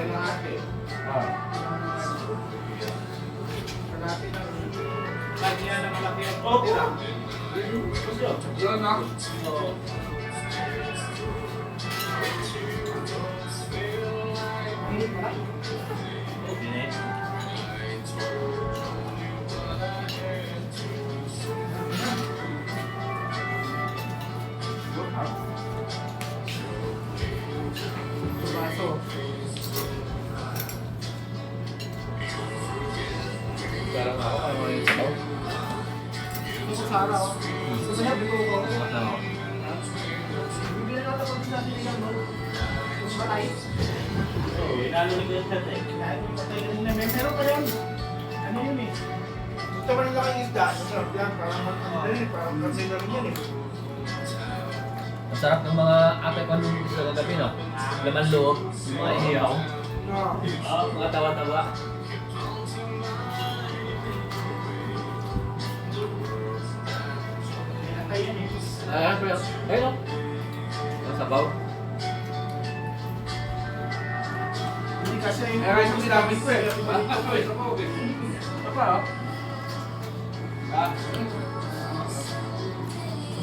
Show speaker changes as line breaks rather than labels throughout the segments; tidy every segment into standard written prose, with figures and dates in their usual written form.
Kalahati. Kalahati na. Lagi yan ang malaki ang tira. Yun na. Oo. Okay. Baso.
Parang ako, ano yung sabaw?
Ito sa sana ako. Gusto niya, bito ko.
Ano?
Bibili na ito pag natin nilang mo. Kung patay.
Oo, inalo ni Kuya Ted eh.
Kahit yung patay na nila. May meron pa yan. Ano yun eh? Gusto mo rin laking isda. Masarap yan. Parang consider yan eh.
Ang sarap ng mga ate ko nung sa kagabi, no? Laman loob, yung mga ihiyaw.
Oo,
Mga tawa-tawa.
Patay yan eh.
Pero, ayun, no? Ang sabaw.
Hindi kasi yung...
Eh, yung sinabi ko eh.
Apa?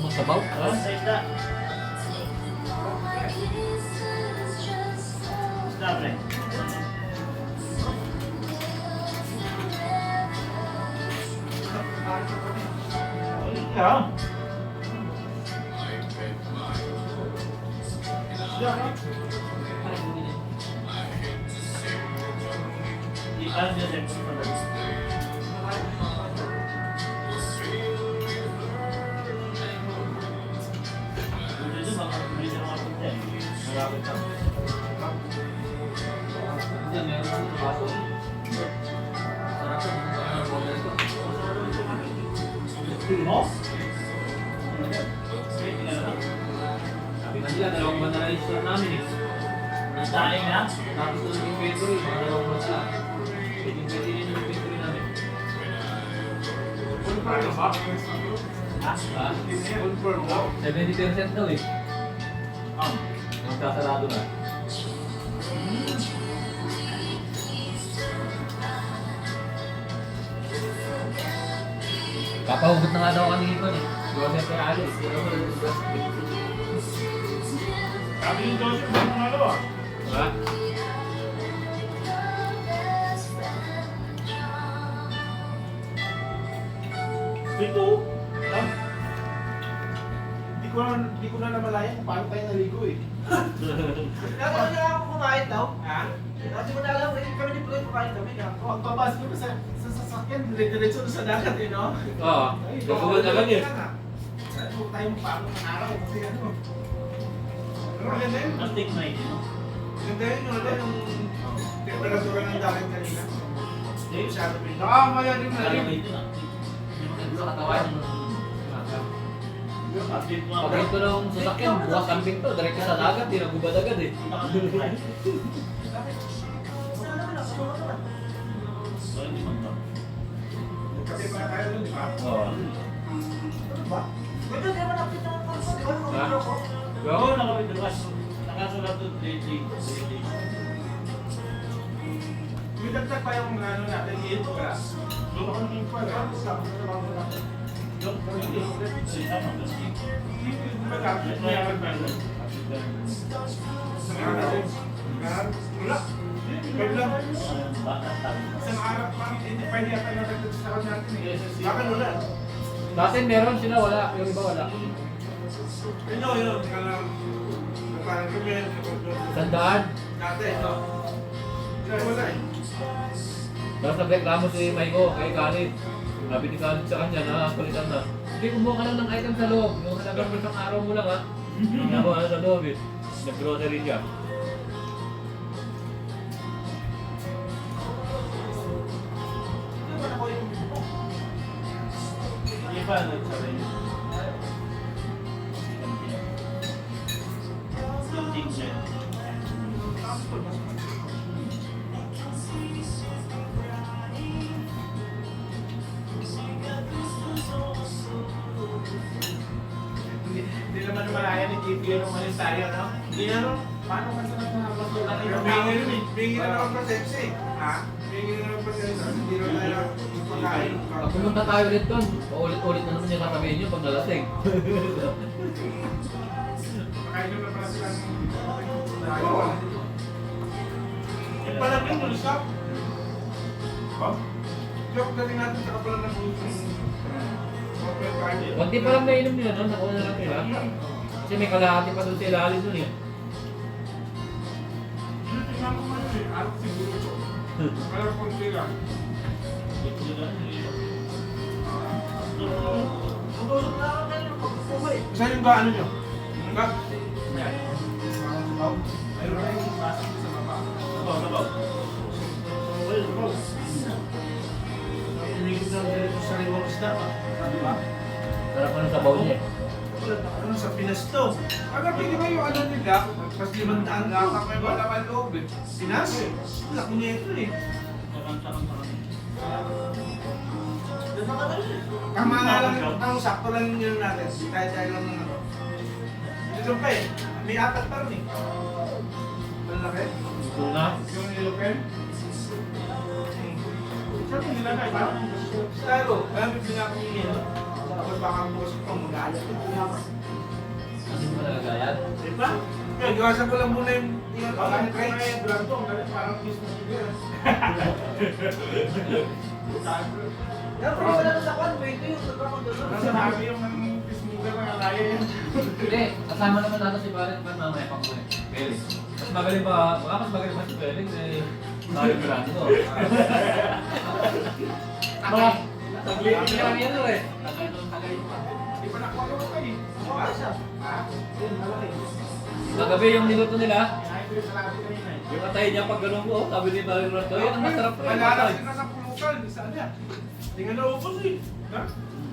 Ang sabaw?
ah, sa isda. Isda, pre.
Yeah.
Di pa rin yun eh. Dito baka tuloy sa mga punta eh. Malapit lang.
Diyan, meron ang baso. Sarap yun. Ang order ko.
Mo? Wait, tingnan lang.
Sabi nga nila, 2 buwan na lang yung store namin eh.
Daing na?
Tapos doon yung inventory, mga 2 buwan na lang. Pwede rin yung inventory namin.
Confirm na ba?
Ha?
Ah,
Confirm daw.
70% daw eh. Magkasarado na. Papahugot na nga daw kami ito eh. Joseph kay Alice.
Sabi yung Joseph ng mga ano ah.
Ha?
Ito?
Ha? Hindi ko na namalayan kung paano tayo naligo eh.
Kaya niya ako kumain daw.
Ha?
Kasi mo na alam, kami ni Floyd kumain kami.
Pagbabas ko na sa sasakyan, dire-diretso na sa dagat eh, no?
Oo. Gagawin agad eh.
Huwag tayo paano manaraw kasi ano. Pero maganda yun.
Antik na ito.
Maganda yun yung temperatura ng dagat kanina. Hindi masyado pinto.
Maya din
Alam mo ito na.
Sa katawan.
Update mo
Pag ito ng sasakyan, bukas ang pinto. Diretso sa dagat, di nagubad agad eh.
So, hindi man to.
Nagkape pa tayo doon, di ba?
Oo.
Ano ba?
Ito, di ba nakita ng pansin? Di ba
Ha?
nakita ko?
Oo, nakapitulas. Nakasulat doon, daily.
May dagdag pa yung ano natin, ito ka. Doon ako naging pa, tapos tapos na lang ako natin.
Yung, hindi. Kasi tama, kasi.
Di ba dapat niya mag-balance? Sa mga natin, wala. Pwede lang.
Bata, tayo.
Isang araw pa, hindi pa yata natagdag sa kanya natin eh. Bakit wala?
Dati meron sila, wala. Yung iba wala.
Yun, tingnan lang. Parang kami,
Sandaan.
dati, no? Wala eh.
Tapos nagreklamo si Maiko kay Khalid. Sabi ni Khalid sa kanya na palitan na. Hindi, kumuha ka lang ng item sa loob. Yung halagang mo isang araw mo lang ha. Nakuha na sa loob eh. Nag-grocery siya.
Hindi pa, nagsabi. Yung teacher.
Hindi naman malaya ni Kid yung umalis tayo, no? Hindi na, no? Paano ka sa mga Bingi na naman pa sexy. Ha? Bingi na naman pa sexy. Hindi na tayo pagkain.
Pag pumunta tayo ulit doon, paulit-ulit na naman yung sasabihin nyo pag nalasing.
Pagkain na pala sila ng yung palagay mo, stop. Joke galing natin sa kapalan ng buto.
Kunti pa lang nainom nila noon, nakuha na lang nila. Kasi may kalahati pa doon sa ilalim doon eh.
Tingnan ko man yun eh. Arap siguro ito. Parang konti lang.
Tutusok na ako kayo ng pagkukumay.
Saan yung gaano nyo? Yung ga?
Yan.
Parang sabaw. Ayun na yung basa sa baba.
Sabaw. Well, sabaw.
Inigit na dito sa limang isda. Sabi ba?
Sarap na ng sabaw niya eh.
Ano sa Pinas to? Aga, pwede ba yung ano nila? Pas 500 lang ako yung malaman loob eh. Pinas? Laki niya ito eh.
Doon na ka rin.
Tama nga lang, ang sakto lang yun natin. Tayo lang ng ano. Ito pa eh. May apat pa rin eh. Malaki.
Tuna.
Yung nilopen. Saan yung nilagay? Parang styro. Kaya may pinakingin. Tapos baka bukas ito mag-aalat.
Ano mo nalagayan?
Diba? Iwasan ko lang muna yung parang crate. Parang mismo siguro.
Yan, kung isa lang sa kwan, pwede yung nagkakagano.
Nasa nabi yung pismuga na alaya yan.
Hindi, kasama naman natin si Barret pa mamaya pang muli. Pwede. Mas magaling pa, baka mas magaling pa si Pwede eh. Mario Grande. Mga, taglitin lang yan eh.
Di pa nakuha ko kayo.
Oo, isa.
Yun, malaki.
Kagabi yung niluto nila,
Kinain ko yung salati kanina eh.
yung atay niya pag ganun ko, sabi ni Mario Grande, yan ang masarap ko yung
Malalas
atay.
ka sa pulukan, isa niya. Hindi nga naubos eh. Ha?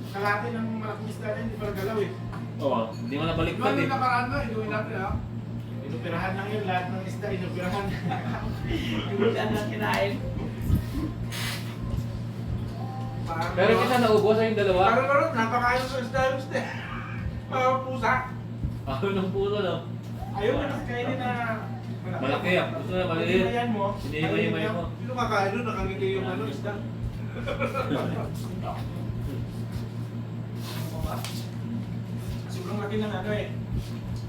Kalati ng malaking isda na hindi pa nagalaw eh.
Oo, hindi mo nabaliktad
Ano
eh.
yung nakaraan na, inuwi natin ha? Inupirahan lang yun, lahat ng isda inupirahan. Yung dyan na kinain.
Pero kita naubos ay yung dalawa.
Parang naroon, napakain sa isda yung isda. Mga pusa.
Ako ng puso no.
Ayaw na kasi kainin na
Malaki ah. Gusto na maliit.
Hinimayan mo.
Hinihimay mo.
Sino kakain doon? Nakangiti yung ano, isda. Sobrang laki ng ano eh.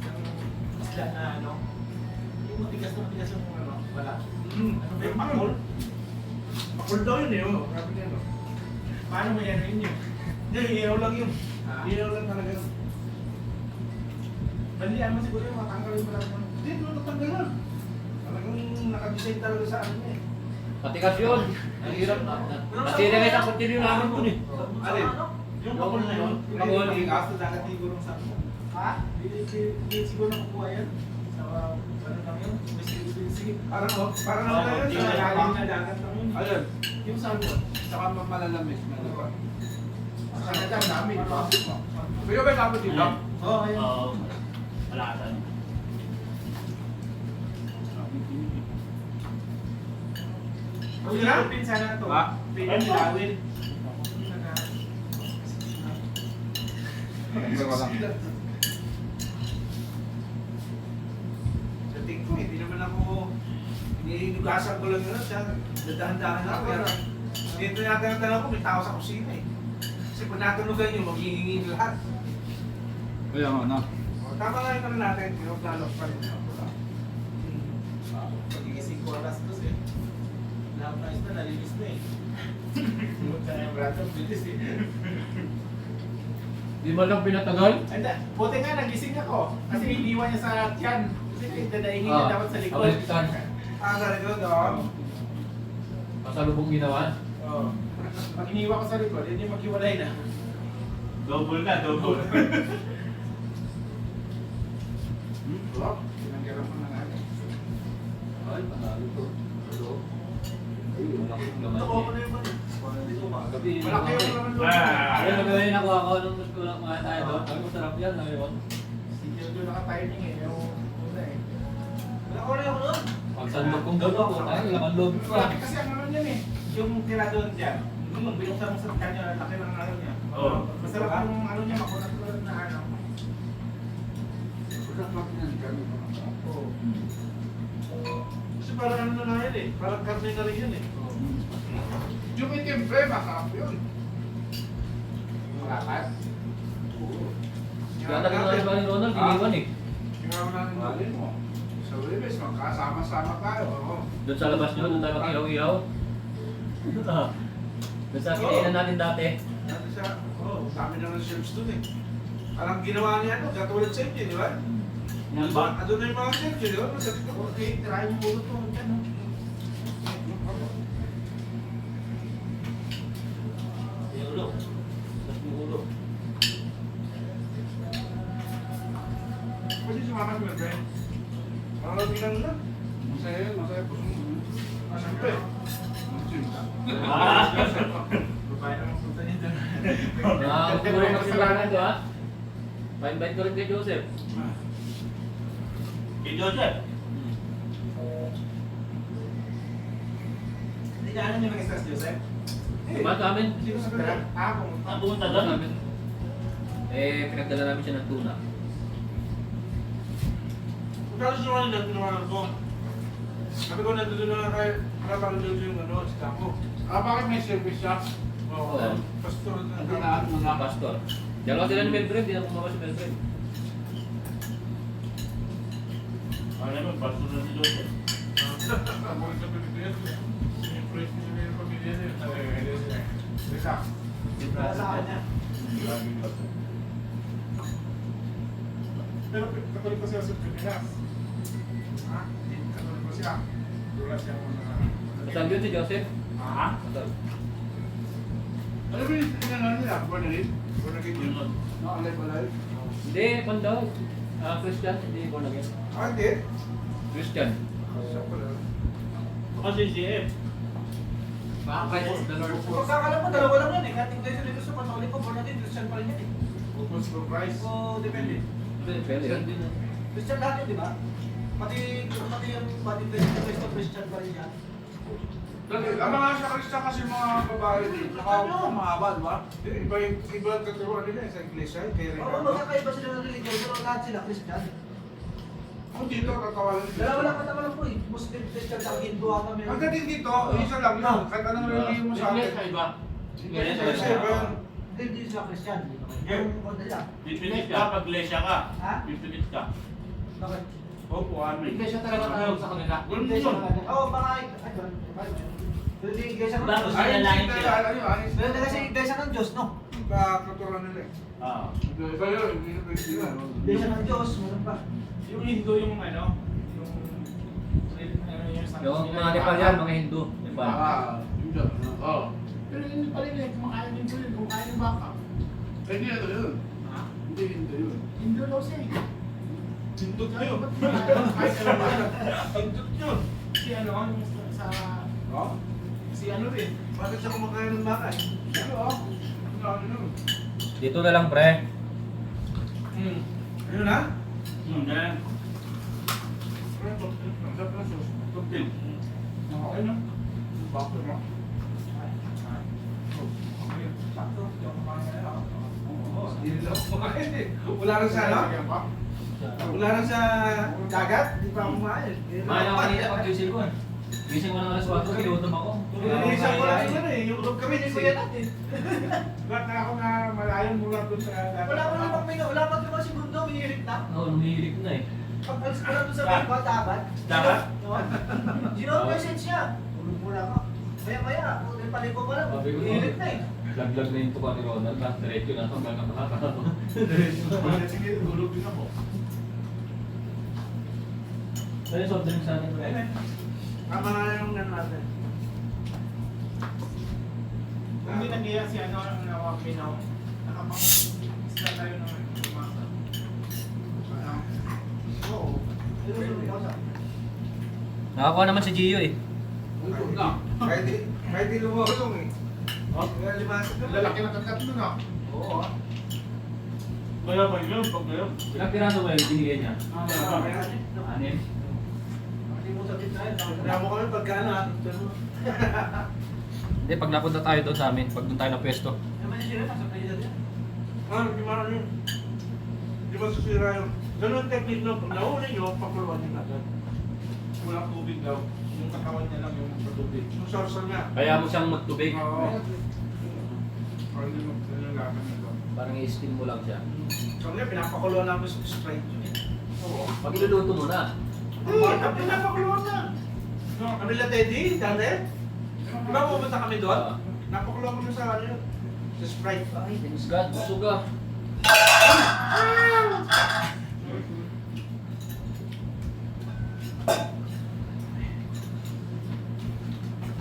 Ng isda na ano. Yung matigas yung ano. Wala. Ano ba yung makul? Makul daw yun eh. Oh. Grabe yan oh. Paano mo yan yun? Hindi, hiyaw lang yun. Hiyaw lang talaga yun. Bandihan mo siguro yung matanggalin mo lang yun. Hindi, matanggal lang. Talagang nakadesign talaga sa ano eh.
Patikas yun. Ang hirap na. Nasira na isang continue namin ko eh.
Alin? Yung makul na yun.
Makul.
Hindi kaso dagat siguro sa ano. Ha? Hindi siguro nakukuha yan. Sa ano lang yun? Sige. Parang ano na yun? Sa lalim na dagat lang yun. Alin? Yung sa ano? Saka malalamis. Sa nadam namin. Pero ba dapat dito? Oo, ayun.
Oo. Malatan.
Huwag na? Pinsan na ito. Ha? Pinilawin. Sa tingin ko, hindi naman ako iniinugasan ko lang yun. Dadahan-dahan ako. Dito natin ang tanong ko, may tao sa kusina eh. Kasi pag natunugan nyo, maghihingi lahat.
Kaya nga na.
Tama nga yung tanong natin, yung plano pa rin.
Pagigising ko alas 2 eh. Lahat na isda, nalinis na eh.
Punta na yung brato, bilis eh.
Di mo lang pinatagal?
Anda, buti nga nagising ako. Kasi iniwan niya sa tiyan. Kasi dadaingin niya dapat sa likod.
Baliktad.
Sa likod, oo.
Pasalubong ginawa.
Oo. Pag iniwan ko sa likod, hindi maghiwalay na.
Double na, double.
Oo, pinanggaran mo na nga.
Ay, panalo to. Hello? Ay, malaki yung laman
Ito ko
niya.
na yung mali. Dito ba?
Gabi.
Malaki yung naman doon.
Ayun, magaling nakuha ko nung gusto lang mga tayo doon. Sabi ko, sarap yan. Ngayon,
Sige, doon naka-timing eh. Yung una eh.
Wala ko na ako doon.
pag sandok kong gano'n ko, tayo, laman loob ko ah.
Kasi ang ano niyan eh. Yung tira doon dyan. Yung binuksan mo sa kanya, laki ng ano niya.
Oo.
Masarap yung ano niya, makunat-kunat na ano. Oo. Kasi parang ano na yan eh. Parang karne na rin yan eh.
Yung itim, pre, masarap yun. Malakas.
Kaya talaga ba ni Ronald, iniwan eh.
Tingnan natin natin mo. Sa Webes, magkasama-sama tayo. Oo.
Doon sa labas nyo, doon tayo mag-ihaw-ihaw. Doon sa kinainan natin dati.
Dati siya, dami na ng chefs dun eh. Parang ginawa niya ano, katulad sa inyo, di ba?
Yan ba?
Ano na yung mga chefs, di ba? Sabi ko, okay, tirahin mo muna ito. Yan, no?
Yung ulo. Tapos yung ulo.
Pwede sumakan mo, pre. Parang bilang lang.
Masaya yun, masaya po.
Siyempre.
Ah!
Babae naman punta niya dyan.
Siguro magsalanan ko ha. Pa-invite ko rin kay Joseph.
Kay Joseph.
Hindi ka alam niya mag-express, Joseph?
Tumahan sa amin.
Sino sa kanya? Pumunta.
Ah, pumunta
Tumahan
doon.
namin. Pinagdala namin siya ng tuna.
Kung gusto naman nila, tinawanan ko. Sabi ko, nandun na kayo. Parang doon yung ano, si Taco.
Bakit may service siya?
Oo.
Oo.
Pastor na.
Nagdinaan mo na.
Pastor. Dalawa sila ni Melbrem, di na kumama si Melbrem.
Ano naman, pasto na si Joseph.
Ako sa Pilipinas. Siyempre, sila yung pamilya niya. Isa.
Sa kanya.
Pero katolik ko siya sa Pilipinas. Ha? Katolik ko siya. Wala siya mga...
Kasal yun si Joseph.
Ah?
Kasal.
Ano ba yung tinanong nila? Born again?
Born again yun.
Yun.
No, alive, alive.
Hindi, kung daw. Christian, hindi born again.
Ah, hindi?
Christian.
Siya pala.
Kasi si F.
Praise the Lord.
Kung kakala mo, dalawa lang yan eh. Kahit Iglesia dito sa Katoliko, born again, Christian pa rin yan eh.
Upos for Christ.
So, depende.
Pwede yan.
Christian lahat yun, di ba? Pati yung body Cristo, Christian pa rin yan.
Ang mga sa Krista kasi mga babae din, saka mahaba, di ba?
Iba ang katuruan nila sa iglesia. Kaya rin.
Oo, magkakaiba sila ng religion, pero lahat sila Christian.
Kung dito, katawalan nila.
Dalawa lang katawalan po eh. Muslim, Christian, sa Hindu ata meron.
Ang dating dito, isa lang yun. Kahit anong religion mo sa akin.
iba.
Iglesia iba.
Hindi sila Christian. Yung konti lang.
Pipilit ka pag Iglesia ka.
Ha?
Pipilit ka.
Bakit?
Opo, amin.
Iglesia talaga tawag sa kanila.
Ganun
Iglesia
yun.
talaga. Oo, baka pero di iglesia ng
Bakit?
Diyos.
Ay,
Ayun,
sila.
ano yun, ayos.
Pero di kasi iglesia ng Diyos, no?
Iba katuruan nila eh.
Ah.
Iba yun, hindi yun.
Iglesia ng Diyos, meron pa.
Yung Hindu yung ano, yung
Yung mga Nepal yan, mga Hindu. Nepal.
Hindi. Oo. Pero hindi pa rin eh, kumakain din ko yun, kumakain ng baka. Eh, hindi ito yun.
Ha?
Hindi, hindi yun.
Hindu daw siya eh. Hindut yun. Hindut yun. Si ano, yung sa...
Oh?
Si ano rin. Bakit siya kumakain ng baka eh?
Ano ah? Ano yun?
Dito na lang, pre.
Ano na?
Yan.
Ang sarap na sauce.
Cocktail.
Okay na. Bakit mo?
Sakto. Hindi nila kumain eh. Wala rin sa ano? Wala rin sa dagat? Hindi pa kumain.
Mahal ako kanina pag gising ko. Gising ko ng alas 4, kinutom ako.
Nililisan ko lang sila eh. Yung
Kami ni Kuya natin.
Ba't na ako na malayan mula doon sa dagat?
Wala pa naman may wala pa naman si Mundo, umiirit na.
Oo, lumihilig na eh.
Pag alis ko lang doon sa mga dapat.
Dapat?
Ginawa message niya. Tulog muna ka. Maya-maya, kung paligo pa lang,
Sabi ko,
umiirit na eh.
Lag-lag na yung tuka ni Ronald. Tapos diretso na hanggang nakakatawa.
Sige, gulog din ako.
Ano yung soft drink sa atin, pre?
Tama na yung ano natin. Kung hindi nag-iya si ano ang nawaminaw, nakapang-isla tayo ng umasa. Oo.
Nakakuha naman si Gio eh.
Ulo na.
Kahit di lumulong eh. Kaya limasok ka.
Lalaki na kagat mo na.
Oo ah.
Kaya ba yun? Pag yun?
Ilang piraso ba yung binigay niya? Anim.
Kaya mo kami pagkano ah.
Hindi, pag napunta tayo doon sa amin, pag doon tayo na pwesto.
Naman siya rin, nasa president yan.
Ah, di man yun. Di ba susira yun? Ganun ang technique no? Pag nahuli nyo, pakuluan nyo agad. walang tubig daw. Yung katawan niya lang yung patubig. Yung sarsa niya.
Kaya mo siyang magtubig.
Oo. Parang hindi mo nilalaman nito.
Parang i-steam mo lang siya.
So ngayon, pinapakulo namin sa Sprite yun eh. Oo.
Pag iluluto mo na.
Bakit pinapakulo na? Ano nila Teddy? Dati? Di ba pumunta kami doon? Napakulo ko na sa ano yun. Sa Sprite.
Ay, thanks God. Busog ah.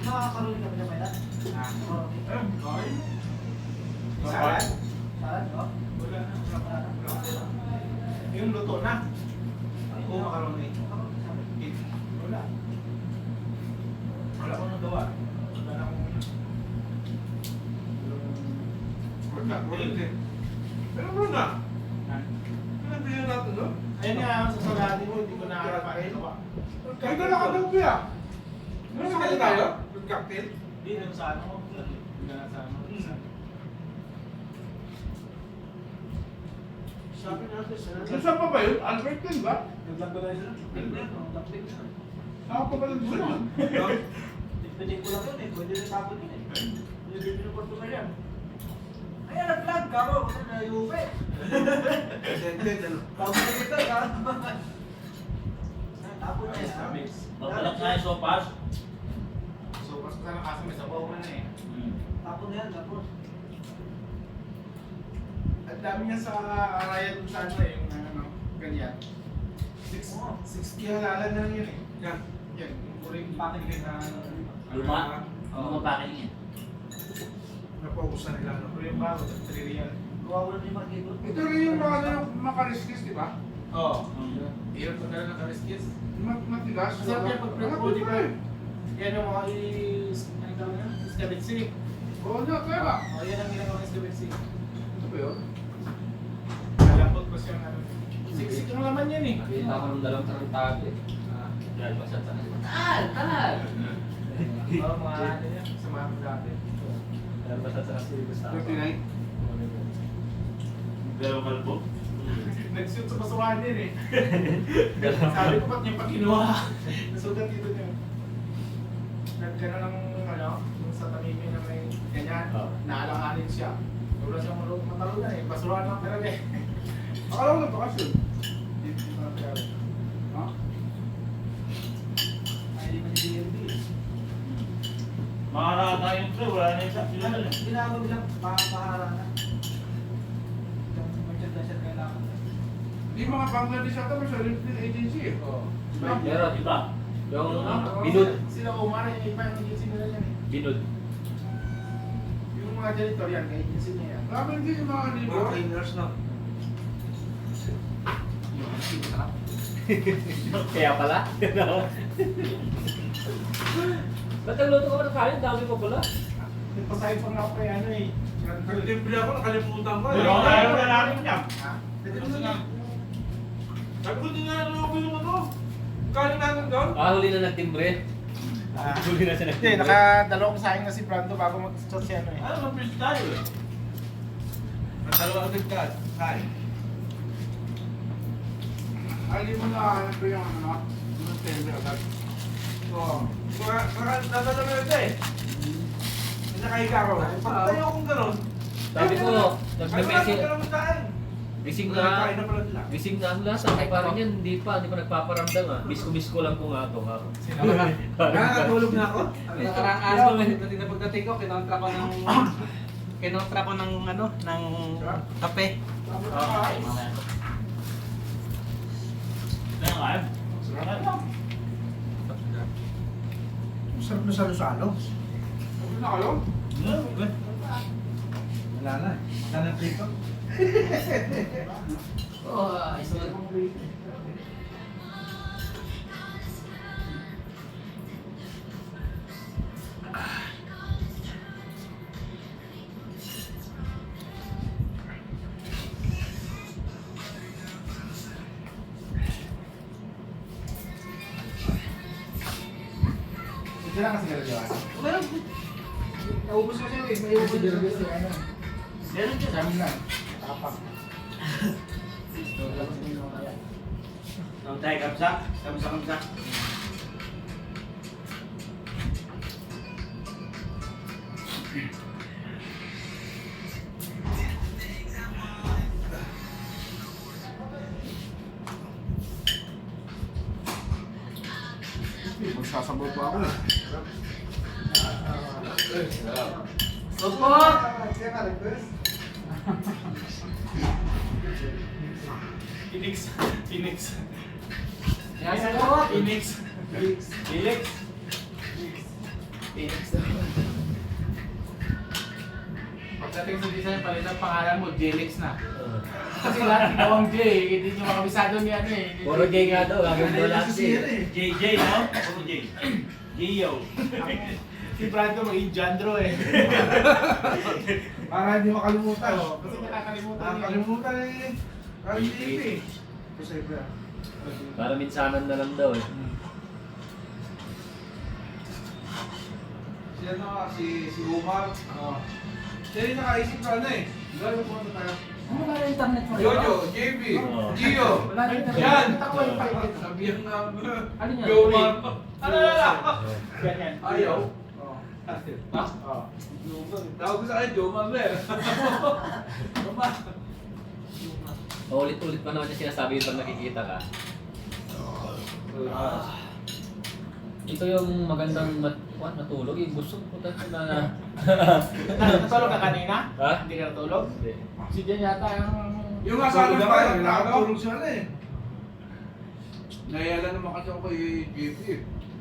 Nakakaroon kami na pala.
Okay.
Salad? Salad, no?
Wala na. Yung luto na. Oo, macaroni. Wala. Wala akong nagawa. Wala na akong... Wala. Pero bro na. Ano bilhin natin doon?
Ayun nga, sa saladi mo, hindi ko naharap pa rin.
Kaya ka nakagabi ah. Ano sa kanya tayo? Food cocktail?
Hindi, dun sa ano, hindi na sa ano.
Sabi natin, salad.
Saan pa ba yun? Albert din ba?
Naglago na sila.
Lapit na.
Ako pa ba lang doon?
Tignan ko lang yun eh. Pwede rin tapon yun eh. Yung bibili ko ito yan. Ay, nag-vlog ka mo. Kasi na-iuwi. Tapos na ito, ha? Tapon na yan, ha?
Mabalak nga yung sopas.
So, pas ka na kaso may sabaw na eh.
Tapon na yan, tapon.
Ang dami niya sa araya dun sa ano eh, yung ano, ganyan. 60 halalan na lang yun eh.
Yan.
Yan, yung puring packaging na ano.
Luma. Ang mga packing yan.
Napaubos na nila.
Ano yung bago, 3 real.
Kawawa na yung mga kibot.
Ito rin yung mga ano, makariskis, di ba?
Oo. Iyon pa talaga ng kariskis.
Matigas.
Masarap yan pag
Ano
prep
ba
ka.
eh?
Yan yung mga ano tawag na? Scabetsi.
Oo na, kaya ba?
O, yan ang ginagawa ng scabetsi.
Ito ba yun?
Malambot pa siyang ano. Siksik yung laman yan eh.
Nakita ko ng dalawang tarantado eh. Yan, basta tal.
Oo, mga ano yan. Sa mga dati.
Yan, basta sa kasi gusto.
39.
Pero kalbo.
Nag-shoot sa basurahan din eh. Sabi ko ba't niya pa kinuha? Nasugat dito niya. Nagkano ng ano, yung sa tamimi na may ganyan, naalanganin siya. Wala siyang matalunan eh, basurahan lang talaga eh.
Akala ko nagpakasyon. Ha?
Ay, di ba ni DLB?
Makakata yung pre, wala na yung sa sila na.
Ginagawa bilang pahara na. Yung merchandise yan kailangan.
Di mga Bangladesh ata, may sarili din agency eh.
Oo.
Meron.
Diba?
Yung binud.
Sila Omar, yung iba yung agency nila yan eh.
Binud.
Yung mga janitor yan, kay agency niya yan.
Ramen din yung mga libo.
Mga cleaners na.
Kaya pala. Ba't ang luto ka pa ng kain? Dami mo pala.
Nagpasahin pa nga ako kay ano eh.
Nagtimple ako, nakalimutan ko.
Pero ayaw na namin niya.
Ha?
Pwede mo na. Sabi ko din na ano yung ano. Kaling natin doon.
Huli na nagtimbre. Huli na siya
Hindi,
nagtimbre.
nakadalawang sayang na si Brando bago mag-start siya ano eh.
Ano, mag-fish tayo eh.
Nagdalawa agad ka. Kain. Ay, mo na hanap ko yung ano. Yung tender agad. Oo. Nadala na ito eh. Nakahiga ko. Pag tayo akong gano'n.
Sabi ko, nagme-message. Gising na.
Kain na pala sila.
Gising na ang lasa. Ay parang yan, hindi pa nagpaparamdam ah. Miss ko lang po nga ito.
Nakakatulog na ako.
Nakarang araw, pagdating ko, kinontra ko ng ano, ng kape.
Mamaya. Kaya nga eh.
Sarap na salo-salo.
Ano na kayo?
Good.
Wala na eh. Wala na prito.
Oh, ayos na.
Ito lang kasi nalagawa.
Meron. Naubos kasi eh. May ubos din.
Meron dyan.
Sa amin lang. Tapak.
Nung tayo kapsa. Kamsa-kamsa.
Magsasabaw pa ako eh.
Support!
Phoenix. Phoenix.
Yan, support!
Phoenix. Felix.
Phoenix Pagdating sa design, palit ang pangalan mo, Jelix na. Kasi lahat ginawang J, hindi nyo makabisado ni ano eh.
Puro J nga daw, gagawin daw lahat
Siya
eh.
eh.
JJ, no? Puro J. Gio.
Si Brando maging Jandro eh.
Para hindi makalimutan.
Kasi nakakalimutan niya.
Nakakalimutan eh. Parang hindi eh. Kasi ba?
Para minsanan na lang daw eh.
Siya na si Umar. Siya rin nakaisip ka na eh. Gano'n pumunta tayo.
Ano ba yung internet mo?
Jojo, JB,
Oo.
Gio.
Wala rin internet.
Yan!
Ako yung palit.
Sabihan nga.
Ano yan?
Umar. Ano?
Ganyan.
Ayaw.
Ha?
Tawag ko sa akin, Jomar na eh. Jomar.
Ulit-ulit pa naman niya sinasabi yung pag nakikita ka. Ito yung magandang matulog. Yung gusto ko na.
Natulog ka kanina?
Ha?
Hindi ka natulog?
Hindi.
Si Jen yata
Yung nga sa akin pa, nakatulog siya na eh. Nayala naman kasi ako kay JP eh.